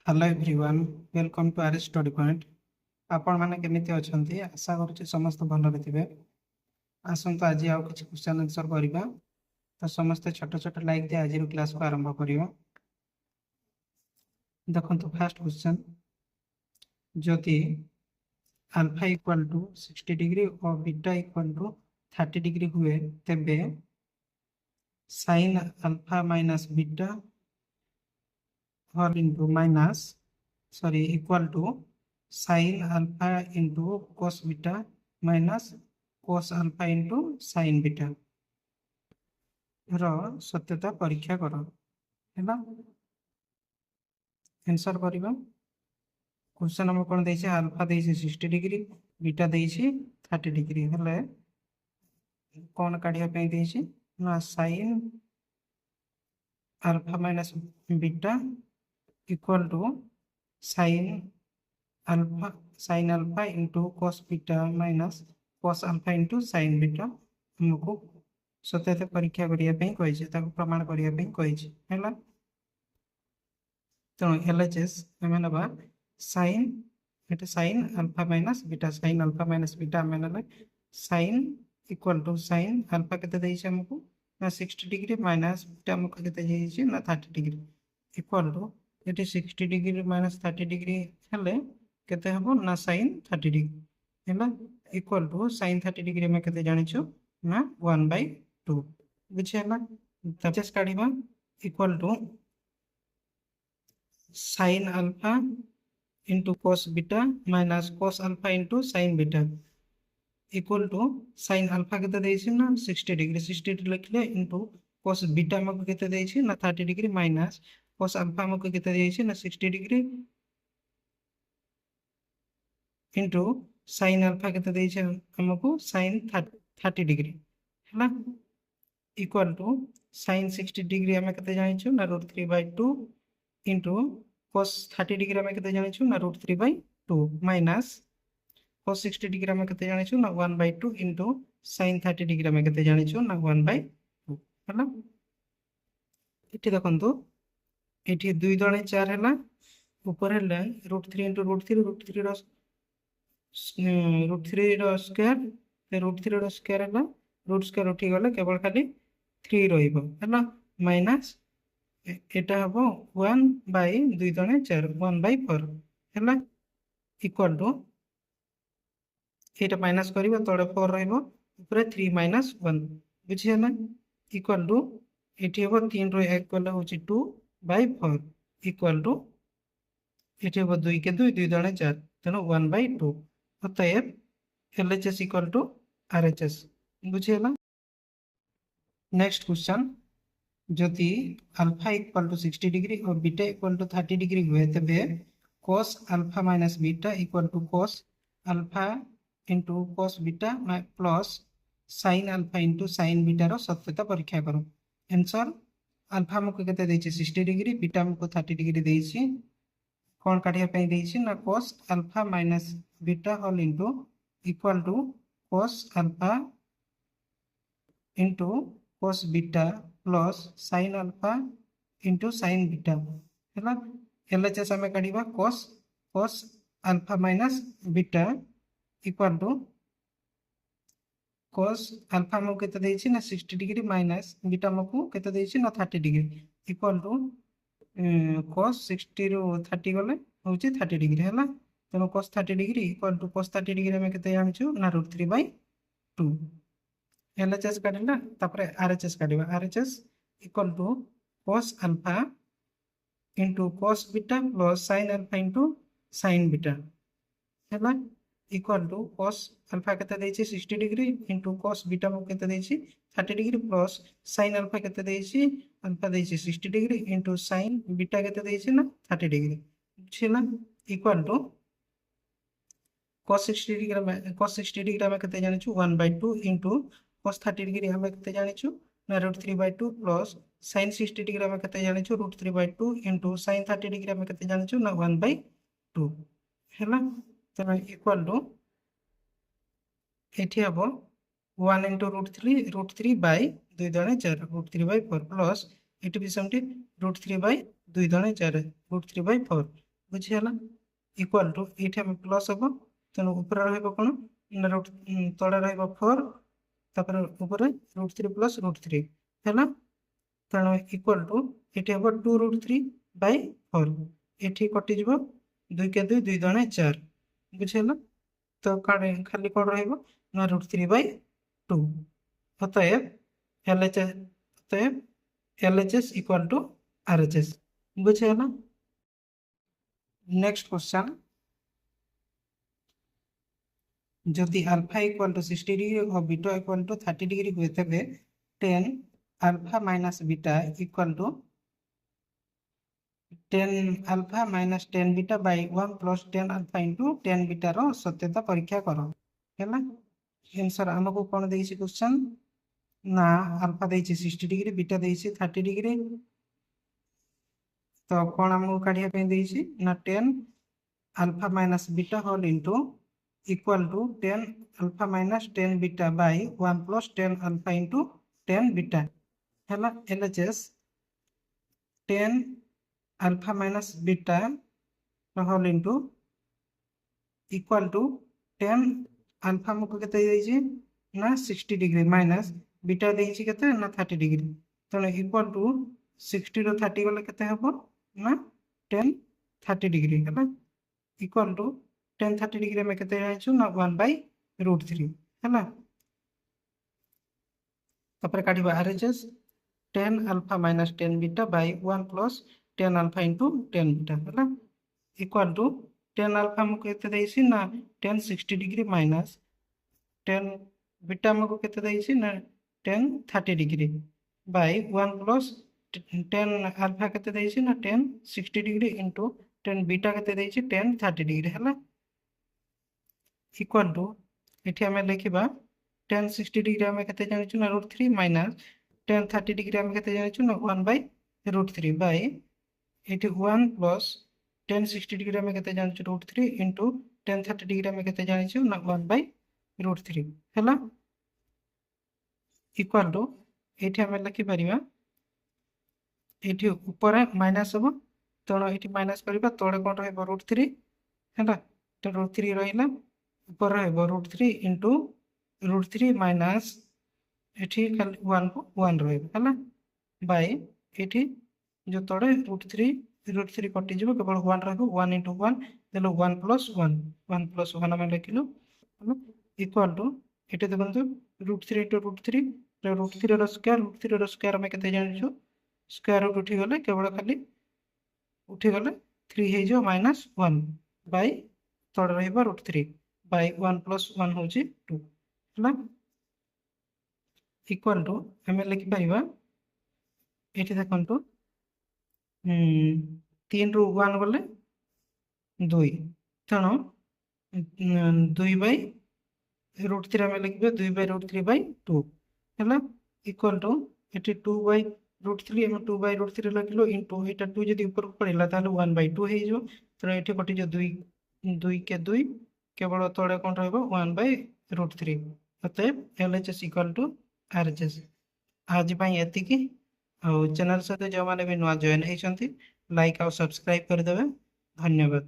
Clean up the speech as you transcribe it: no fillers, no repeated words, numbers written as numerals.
Hello everyone, welcome to our study point. आपण माने केमिति अछंती? आशा करूची समस्त भलरे थिबे। आसंतु आज आउ किछि क्वेश्चन आंसर करिबा। तो समस्त छोट छोट लाइक दे आज क्लास को आरंभ करियो। देखंतु फर्स्ट क्वेश्चन, जदि अल्फा इक्वल टू 60 डिग्री और बीटा इक्वल टू 30 डिग्री हुए तेबे sin alpha minus beta whole into minus equal to sin alpha into cos beta minus cos alpha into sin beta रो सत्यता परीक्षा करो। हैला आंसर करिबा। क्वेश्चन नंबर कोन दैछे? अल्फा दैछे 60 डिग्री, बीटा दैछे 30 डिग्री। हले कोन काढिया पे दैछे ना sin alpha minus beta equal to sin alpha into cos beta minus cos alpha into sin beta हमको सत्यता परीक्षा करिया पे कहिছে, ताको प्रमाण करिया पे कहिছে। हैला तो एलएचएस हमें नबा sin एटा sin alpha minus beta, sin alpha minus beta हमें नबा sin equal to sin alpha केते दैছে हमको ना 60 डिग्री माइनस बीटा हमको केते दैছে ना 30 डिग्री इक्वल टू एटी 60 डिग्री माइनस 30 डिग्री हेले केते हबो ना sin 30 डिग्री हैला इक्वल टू sin 30 डिग्री में केते जानिछु ना 1/2 बुझे हैला। तचेस काढिबा equal to sin alpha into cos beta minus cos alpha into sin beta equal to sin alpha केते दैछि ना 60 डिग्री, 60 डिग्री लिखले इंटू cos बीटा हमको केते दैछि ना 30 डिग्री माइनस cos अल्फा हमको केते दैछि ना 60 डिग्री इंटू sin अल्फा केते दैछि हमको sin 30 डिग्री हैला इक्वल टू sin 60 डिग्री हमें केते जानिछु ना √3/2 इंटू cos 30 डिग्री हमें केते जानिछु ना √3/2 माइनस cos 60 डिग्री हमें केते जानिछु ना 1/2 इंटू sin 30 डिग्री हमें केते जानिछु ना 1/2 हैला। इठी देखंतु इठी 2 दणे 4 हैला, ऊपर हैला √3 इंटू √3 √3 रो √3 रो स्क्वायर √3 रो स्क्वायर हैला, रूट स्क्वायर उठी गले केवल खाली 3 रहिबो हैला माइनस एटा हबो 1/2 दणे 4 1/4 हैला इक्वल टू एटा माइनस करिवो तळे 4 रहिबो ऊपर 3 माइनस 1 बुझिया ना इक्वल टू एठी हबो 3 रो 1 गले होची 2/4 इक्वल टू एठी हबो 2 के 2 2 दणे 4 तेनो 1/2 अतएव LHS इक्वल टू RHS बुझिया ना। नेक्स्ट क्वेश्चन, जदि अल्फा इक्वल टू 60 डिग्री और बीटा इक्वल टू 30 डिग्री हुए तेबे cos alpha minus beta equal to cos alpha into cos beta plus sin alpha into sin beta रो सत्यता परीक्षा करो। आंसर अल्फा हमको केते दैछि 60 डिग्री, बीटा हमको 30 डिग्री दैछि। कोन काढिया पे दैछि ना cos alpha minus beta whole into equal to cos alpha into cos beta plus sin alpha into sin beta हैला। एलएचएस हमें काढिबा cos alpha minus beta equal to cos alpha हमको केते दैछि ना 60 डिग्री माइनस बीटा हमको केते दैछि ना 30 डिग्री इक्वल टू cos 60 रो 30 गले होची 30 डिग्री हैला। तेनो cos 30 degree equal to cos 30 degree में केते जानिछु ना √3/2 LHS काढिला तापरे RHS काढिबा। RHS equal to cos alpha into cos beta plus sin alpha into sin beta हैला इक्वल टू cos अल्फा केते दैछि 60 डिग्री इंटू cos बीटा मो केते दैछि 30 डिग्री प्लस sin अल्फा केते दैछि अल्फा दैछि 60 डिग्री इंटू sin बीटा केते दैछि ना 30 डिग्री बुझिला इक्वल टू cos 60 डिग्री में केते जानिछु 1/2 इंटू cos 30 डिग्री हमें केते जानिछु ना √3/2 प्लस sin 60 डिग्री हमें केते जानिछु √3/2 इंटू sin 30 डिग्री हमें केते जानिछु ना 1/2 हैला। तो इक्वल टू एठी हबो 1 इंटू √3 बाय 2 दणे 4 √3/4 प्लस एठी भी समटी √3/2 दणे 4 √3/4 बुझीगला इक्वाल टू ये आम प्लस हम तेणु ऊपर रोन ना रूट तले रो4 तापर ऊपर √3 प्लस √3 है तेणु इक्वाल टू ये हम 2√3/4 ये कटिज 2 के 2 2 दूणे 4 बुझीगला तो खाली कौन रहा √3/2 अतएव LHS इक्वाल टू RHS बुझीगला। नेक्स्ट क्वेश्चन जदि अल्फा इक्वाल टू 60 डिग्री और बीटा इक्वाल टू 30 डिग्री हुए तेबे 10 alpha minus beta equal to 10 alpha minus 10 beta by 1 plus 10 alpha into 10 beta रो सत्यता परीक्षा करो है आंसर आमको कौन देछि क्वेश्चन ना अल्फा देछि 60 डिग्री बीटा देछि 30 डिग्री तो कौन आमको काढ़िया पे देछि ना 10 alpha minus beta whole into equal to 10 alpha minus 10 beta by 1 plus 10 alpha into 10 beta है LHS 10 alpha minus beta whole into equal to 10 alpha हमको केते देछि ना 60 डिग्री माइनस बीटा देछि केते ना 30 डिग्री तो इक्वल टू 60 रो 30 गले केते हबो ना 10 30 डिग्री है इक्वल टू 10 30 डिग्री में केते जाइछु ना 1/√3 है तापर काढिबा RHS 10 alpha minus 10 beta by 1 plus 10 alpha into 10 beta है इक्वल टू 10 अल्फा हमको केते देछि ना 10 60 डिग्री माइनस 10 बीटा हमको केते देछि ना 10 30 डिग्री बाय 1 प्लस 10 अल्फा केते देछि ना 10 60 डिग्री इंटू 10 बीटा केते देछि 10 30 डिग्री है इक्वल टू ये आम लिखा 10 60 डिग्री आम के जानी ना √3 माइनस 10 30 डिग्री आम के जानी ना 1/√3 बाय ये 1 प्लस 10 60 डिग्री आम के जानी √3 इंटू 10 30 डिग्री आम के जानी ना 1/√3 है इक्वल टू ये आम लिखिपर ये ऊपर माइनस हम तेणु ये माइनस करवा तले कौन √3 है तो √3 रहा ऊपर √3 इंटू √3 माइनस ये खाली 1 को 1 रहा बाय ये जो तले √3 कटिज केवल 1 रहा 1 इंटू 1 देल 1 प्लस 1 आम लिखिलु इक्वाल टू ये देखो √3 इंटू √3 √3 आम के जानी स्क्वायर रूट उठीगले केवल खाली उठीगले 3 हो -1 बाय तले रहा √3 बाय 1 प्लस 1 हूँ 2 है इक्वल टू आम लिखिपर ये देखु 3 ରୁ 1 गले 2 तेणु 2/√3 आम लिखे 2/√3/2 है इक्वल टू ये 2/√3 आम 2/√3 लिखल इंटू यहाँ 2 जब ऊपर को पड़ा तो 1/2 हो ये कटिज 2 के 2 केवल तले कौन रहा 1/√3 अतएव LHS इक्वल टू RHS आज एतिकी चैनल सहित जो मैंने भी नुआ जॉइन होती लाइक और सब्सक्राइब करदे धन्यवाद।